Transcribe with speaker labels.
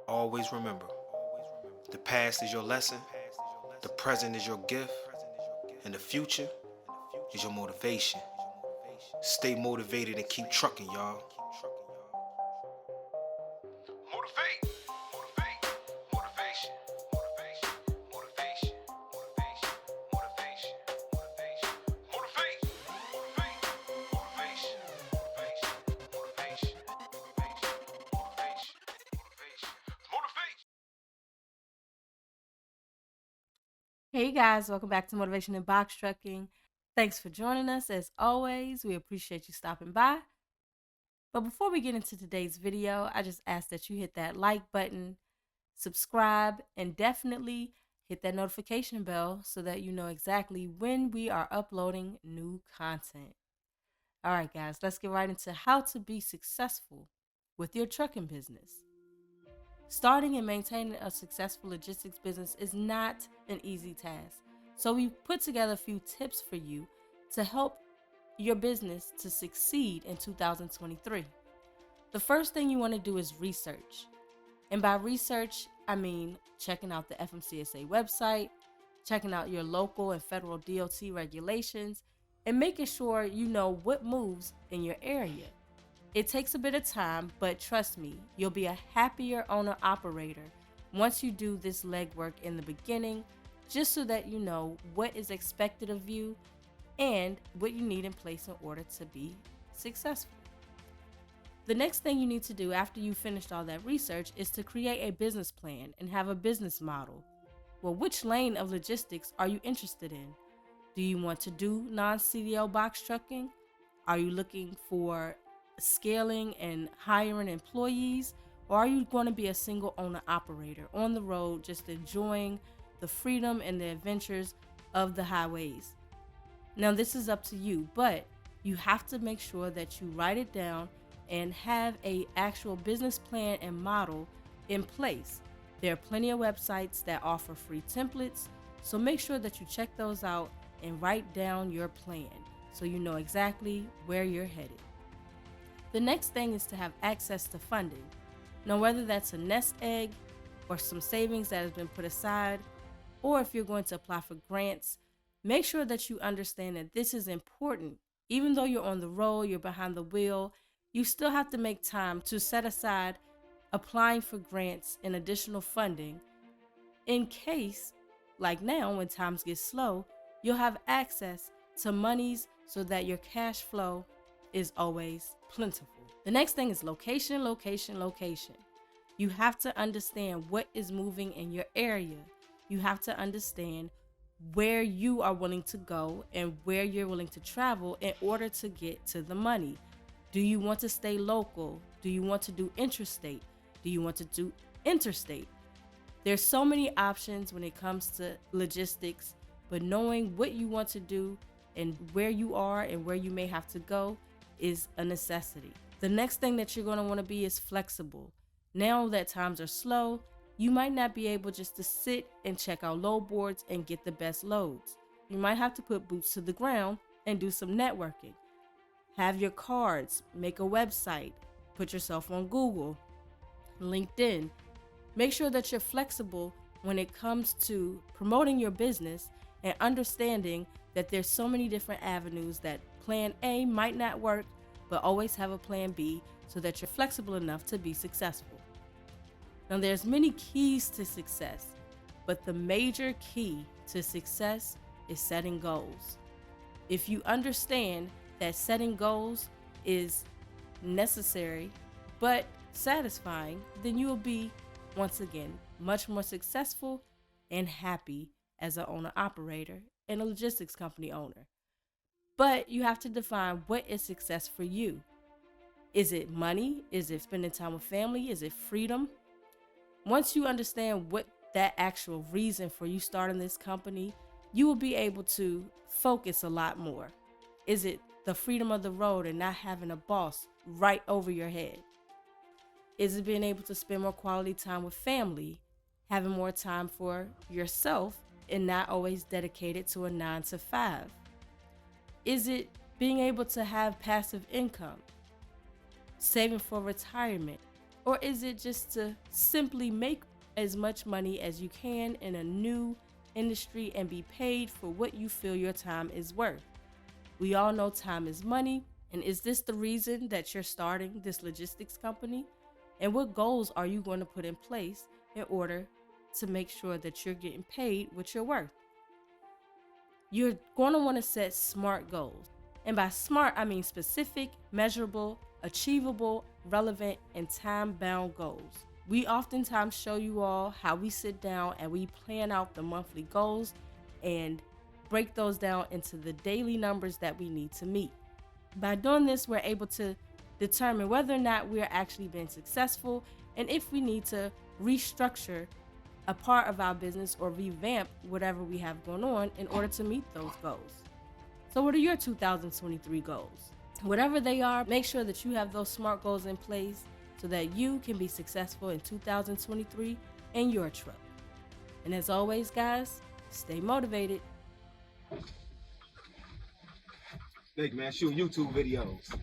Speaker 1: Always remember, the past is your lesson, the present is your gift, and the future is your motivation. Stay motivated and keep trucking, y'all. Motivate, motivate, motivation, motivation, motivation, motivation, motivation, motivation, motivate, motivate, motivation, motivation, motivation, motivation, motivation, motivation, motivation.
Speaker 2: Hey guys, welcome back to Motivation and Box Trucking. Thanks for joining us. As always, we appreciate you stopping by. But before we get into today's video, I just ask that you hit that like button, subscribe, and definitely hit that notification bell so that you know exactly when we are uploading new content. All right, guys, let's get right into how to be successful with your trucking business. Starting and maintaining a successful logistics business is not an easy task. So we put together a few tips for you to help your business to succeed in 2023. The first thing you want to do is research. And by research, I mean checking out the FMCSA website, checking out your local and federal DOT regulations, and making sure you know what moves in your area. It takes a bit of time, but trust me, you'll be a happier owner-operator once you do this legwork in the beginning, just so that you know what is expected of you and what you need in place in order to be successful. The next thing you need to do after you've finished all that research is to create a business plan and have a business model. Well, which lane of logistics are you interested in? Do you want to do non-CDL box trucking? Are you looking for scaling and hiring employees? Or are you going to be a single owner operator on the road, just enjoying the freedom and the adventures of the highways? Now, this is up to you, but you have to make sure that you write it down and have an actual business plan and model in place. There are plenty of websites that offer free templates, so make sure that you check those out and write down your plan so you know exactly where you're headed. The next thing is to have access to funding. Now, whether that's a nest egg or some savings that has been put aside, or if you're going to apply for grants, make sure that you understand that this is important. Even though you're on the road, you're behind the wheel, you still have to make time to set aside applying for grants and additional funding in case, like now, when times get slow, you'll have access to monies so that your cash flow is always plentiful. The next thing is location, location, location. You have to understand what is moving in your area. You have to understand where you are willing to go and where you're willing to travel in order to get to the money. Do you want to stay local? Do you want to do intrastate? Do you want to do interstate? There's so many options when it comes to logistics, but knowing what you want to do and where you are and where you may have to go is a necessity. The next thing that you're going to want to be is flexible. Now that times are slow, you might not be able just to sit and check out load boards and get the best loads. You might have to put boots to the ground and do some networking. Have your cards, make a website, put yourself on Google, LinkedIn. Make sure that you're flexible when it comes to promoting your business and understanding that there's so many different avenues that plan A might not work, but always have a plan B so that you're flexible enough to be successful. Now, there's many keys to success, but the major key to success is setting goals. If you understand that setting goals is necessary but satisfying, then you will be, once again, much more successful and happy as an owner-operator and a logistics company owner. But you have to define what is success for you. Is it money? Is it spending time with family? Is it freedom? Once you understand what that actual reason for you starting this company, you will be able to focus a lot more. Is it the freedom of the road and not having a boss right over your head? Is it being able to spend more quality time with family, having more time for yourself and not always dedicated to a 9 to 5? Is it being able to have passive income, saving for retirement? Or is it just to simply make as much money as you can in a new industry and be paid for what you feel your time is worth? We all know time is money. And is this the reason that you're starting this logistics company? And what goals are you going to put in place in order to make sure that you're getting paid what you're worth? You're going to want to set SMART goals. And by SMART, I mean specific, measurable, achievable, relevant, and time-bound goals. We oftentimes show you all how we sit down and we plan out the monthly goals and break those down into the daily numbers that we need to meet. By doing this, we're able to determine whether or not we're actually being successful and if we need to restructure a part of our business or revamp whatever we have going on in order to meet those goals. So what are your 2023 goals? Whatever they are, make sure that you have those SMART goals in place so that you can be successful in 2023 in your truck. And as always, guys, stay motivated.
Speaker 1: Big man, shoot YouTube videos.